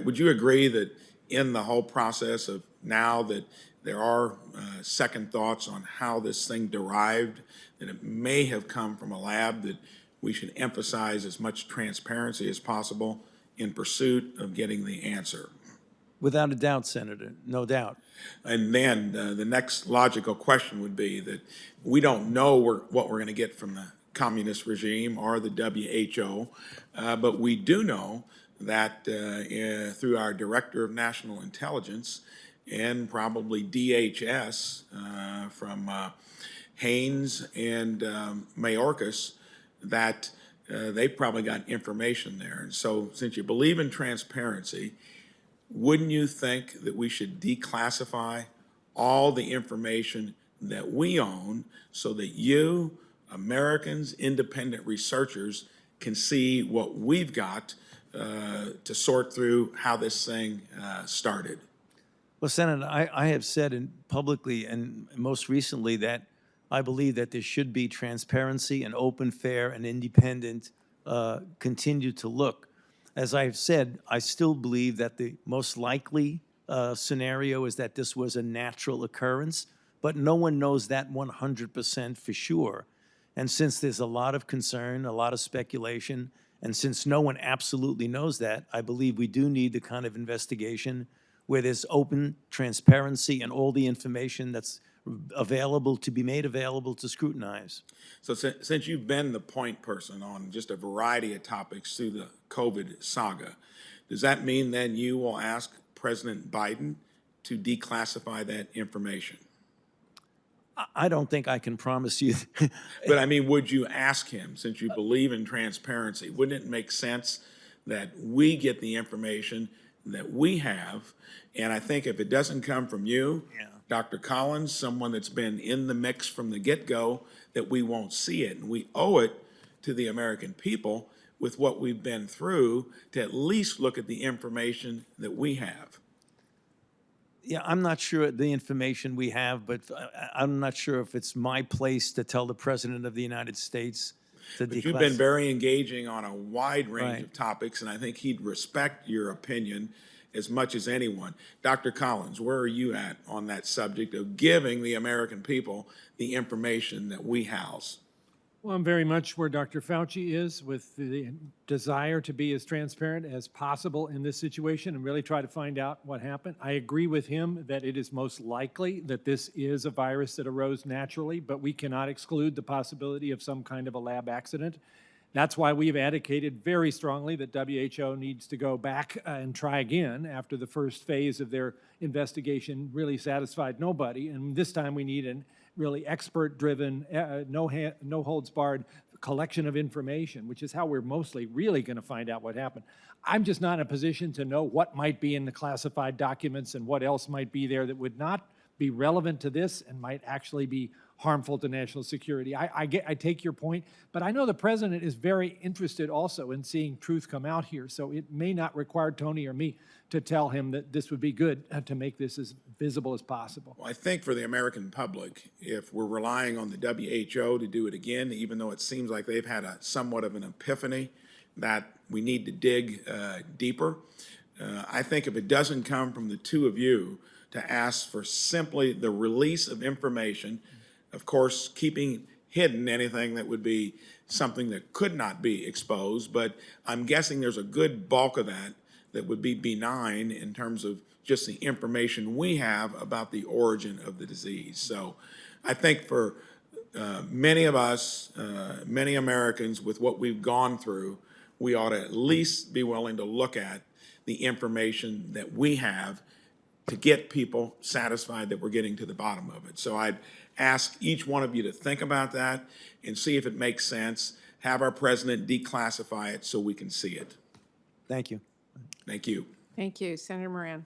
Would you agree that in the whole process of now that there are second thoughts on how this thing derived, that it may have come from a lab, that we should emphasize as much transparency as possible in pursuit of getting the answer? Without a doubt, Senator, no doubt. And then the next logical question would be that we don't know what we're going to get from the communist regime or the WHO, but we do know that through our Director of National Intelligence and probably DHS from Haynes and Mayorkas, that they probably got information there. And so since you believe in transparency, wouldn't you think that we should declassify all the information that we own so that you, Americans, independent researchers, can see what we've got to sort through how this thing started? Well, Senator, I have said publicly and most recently that I believe that there should be transparency and open, fair, and independent continue to look. As I've said, I still believe that the most likely scenario is that this was a natural occurrence, but no one knows that 100% for sure. And since there's a lot of concern, a lot of speculation, and since no one absolutely knows that, I believe we do need the kind of investigation where there's open transparency and all the information that's available to be made available to scrutinize. So since you've been the point person on just a variety of topics through the COVID saga, does that mean then you will ask President Biden to declassify that information? I don't think I can promise you. But I mean, would you ask him, since you believe in transparency, wouldn't it make sense that we get the information that we have? And I think if it doesn't come from you, Dr. Collins, someone that's been in the mix from the get-go, that we won't see it. And we owe it to the American people with what we've been through to at least look at the information that we have. Yeah, I'm not sure the information we have, but I'm not sure if it's my place to tell the President of the United States to But you've been very engaging on a wide range of topics, and I think he'd respect your opinion as much as anyone. Dr. Collins, where are you at on that subject of giving the American people the information that we house? Well, I'm very much where Dr. Fauci is, with the desire to be as transparent as possible in this situation and really try to find out what happened. I agree with him that it is most likely that this is a virus that arose naturally, but we cannot exclude the possibility of some kind of a lab accident. That's why we've advocated very strongly that WHO needs to go back and try again after the first phase of their investigation really satisfied nobody. And this time we need an really expert-driven, no-holds-barred collection of information, which is how we're mostly really going to find out what happened. I'm just not in a position to know what might be in the classified documents and what else might be there that would not be relevant to this and might actually be harmful to national security. I take your point, but I know the president is very interested also in seeing truth come out here, so it may not require Tony or me to tell him that this would be good to make this as visible as possible. Well, I think for the American public, if we're relying on the WHO to do it again, even though it seems like they've had a somewhat of an epiphany that we need to dig deeper, I think if it doesn't come from the two of you to ask for simply the release of information, of course, keeping hidden anything that would be something that could not be exposed, but I'm guessing there's a good bulk of that that would be benign in terms of just the information we have about the origin of the disease. So I think for many of us, many Americans, with what we've gone through, we ought to at least be willing to look at the information that we have to get people satisfied that we're getting to the bottom of it. So I'd ask each one of you to think about that and see if it makes sense. Have our president declassify it so we can see it. Thank you. Thank you. Thank you. Senator Moran.